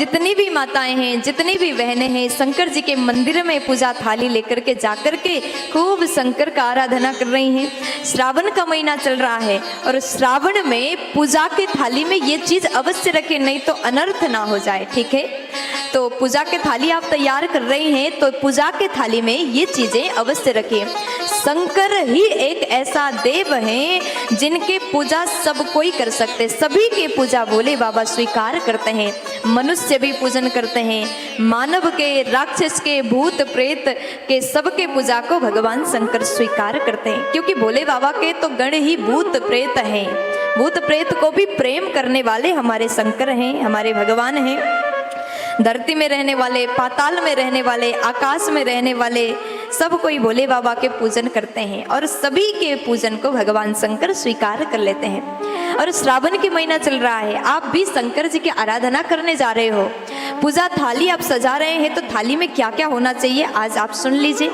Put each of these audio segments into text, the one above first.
जितनी भी माताएं हैं, जितनी भी बहनें हैं, शंकर जी के मंदिर में पूजा थाली लेकर के जाकर के खूब शंकर का आराधना कर रही हैं। श्रावण का महीना चल रहा है और श्रावण में पूजा के थाली में ये चीज अवश्य रखें, नहीं तो अनर्थ ना हो जाए। ठीक है, तो पूजा के थाली आप तैयार कर रही हैं तो पूजा के थाली में ये चीजें अवश्य रखें। शंकर ही एक ऐसा देव हैं जिनके पूजा सब कोई कर सकते, सभी के पूजा भोले बाबा स्वीकार करते हैं। मनुष्य भी पूजन करते हैं, मानव के, राक्षस के, भूत प्रेत के, सबके पूजा को भगवान शंकर स्वीकार करते हैं, क्योंकि भोले बाबा के तो गण ही भूत प्रेत हैं। भूत प्रेत को भी प्रेम करने वाले हमारे शंकर हैं, हमारे भगवान हैं। धरती में रहने वाले, पाताल में रहने वाले, आकाश में रहने वाले, सब कोई भोले बाबा के पूजन करते हैं और सभी के पूजन को भगवान शंकर स्वीकार कर लेते हैं। और श्रावण के महीना चल रहा है, आप भी शंकर जी की आराधना करने जा रहे हो, पूजा थाली आप सजा रहे हैं, तो थाली में क्या क्या होना चाहिए आज आप सुन लीजिए।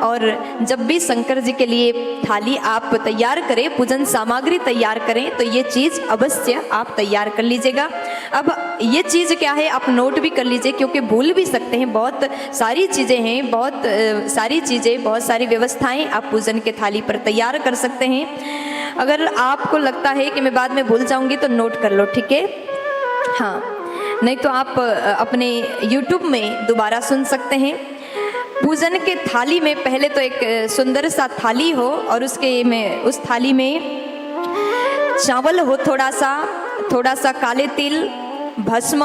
और जब भी शंकर जी के लिए थाली आप तैयार करें, पूजन सामग्री तैयार करें, तो ये चीज़ अवश्य आप तैयार कर लीजिएगा। अब ये चीज़ क्या है आप नोट भी कर लीजिए, क्योंकि भूल भी सकते हैं। बहुत सारी चीज़ें हैं, बहुत सारी चीज़ें, बहुत सारी व्यवस्थाएं आप पूजन के थाली पर तैयार कर सकते हैं। अगर आपको लगता है कि मैं बाद में भूल जाऊंगी तो नोट कर लो, ठीक है। हाँ, नहीं तो आप अपने YouTube में दोबारा सुन सकते हैं। पूजन के थाली में पहले तो एक सुंदर सा थाली हो और उस थाली में चावल हो, थोड़ा सा काले तिल, भस्म,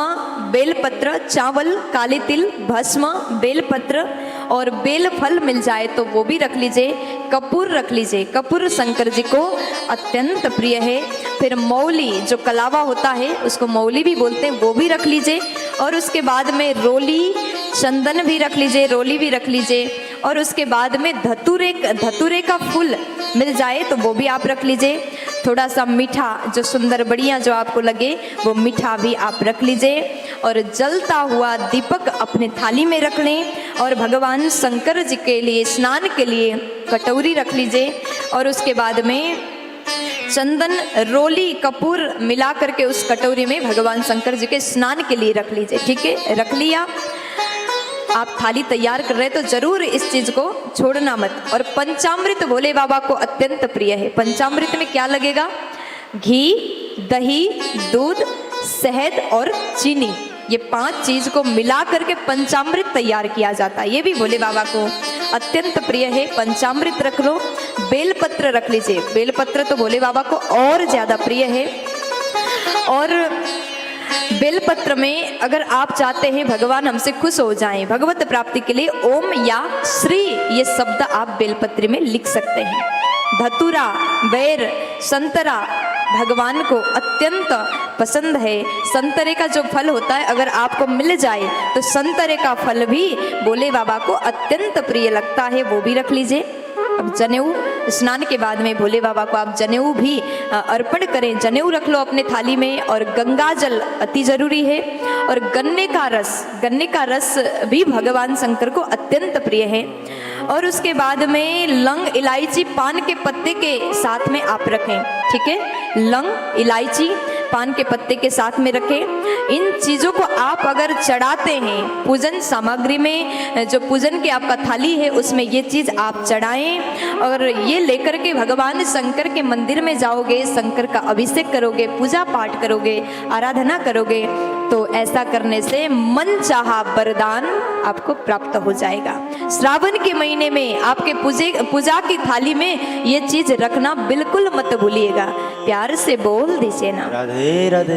बेलपत्र, चावल, काले तिल, भस्म, बेलपत्र और बेल फल मिल जाए तो वो भी रख लीजिए। कपूर रख लीजिए, कपूर शंकर जी को अत्यंत प्रिय है। फिर मौली, जो कलावा होता है उसको मौली भी बोलते हैं, वो भी रख लीजिए। और उसके बाद में रोली, चंदन भी रख लीजिए, रोली भी रख लीजिए। और उसके बाद में धतूरे का फूल मिल जाए तो वो भी आप रख लीजिए। थोड़ा सा मीठा, जो सुंदर बढ़िया जो आपको लगे वो मीठा भी आप रख लीजिए। और जलता हुआ दीपक अपने थाली में रख लें। और भगवान शंकर जी के लिए स्नान के लिए कटोरी रख लीजिए। और उसके बाद में चंदन, रोली, कपूर मिला करके उस कटोरी में भगवान शंकर जी के स्नान के लिए रख लीजिए। ठीक है, रख लिया। आप थाली तैयार कर रहे हैं तो जरूर इस चीज को छोड़ना मत। और पंचामृत भोले बाबा को अत्यंत प्रिय है। पंचामृत में क्या लगेगा? घी, दही, दूध, शहद और चीनी, ये 5 चीज को मिला करके पंचामृत तैयार किया जाता है। ये भी भोले बाबा को अत्यंत प्रिय है। पंचामृत रख लो। बेलपत्र रख लीजिए, बेलपत्र तो भोले बाबा को और ज्यादा प्रिय है। और बेलपत्र में अगर आप चाहते हैं भगवान हमसे खुश हो जाएं, भगवत प्राप्ति के लिए ओम या श्री ये शब्द आप बेलपत्र में लिख सकते हैं। धतूरा, बेर, संतरा भगवान को अत्यंत पसंद है। संतरे का जो फल होता है अगर आपको मिल जाए तो संतरे का फल भी भोले बाबा को अत्यंत प्रिय लगता है, वो भी रख लीजिए। अब जनेऊ, स्नान के बाद में भोले बाबा को आप जनेऊ भी अर्पण करें, जनेऊ रख लो अपने थाली में। और गंगा जल अति जरूरी है। और गन्ने का रस भी भगवान शंकर को अत्यंत प्रिय है। और उसके बाद में लौंग, इलायची, पान के पत्ते के साथ में आप रखें। ठीक है, लौंग, इलायची, पान के पत्ते के साथ में रखें। इन चीज़ों को आप अगर चढ़ाते हैं पूजन सामग्री में, जो पूजन की आपका थाली है उसमें ये चीज़ आप चढ़ाएं और ये लेकर के भगवान शंकर के मंदिर में जाओगे, शंकर का अभिषेक करोगे, पूजा पाठ करोगे, आराधना करोगे, तो ऐसा करने से मन चाहा वरदान आपको प्राप्त हो जाएगा। श्रावण के महीने में आपके पूजा की थाली में ये चीज रखना बिल्कुल मत भूलिएगा। प्यार से बोल दीजिए ना, राधे राधे।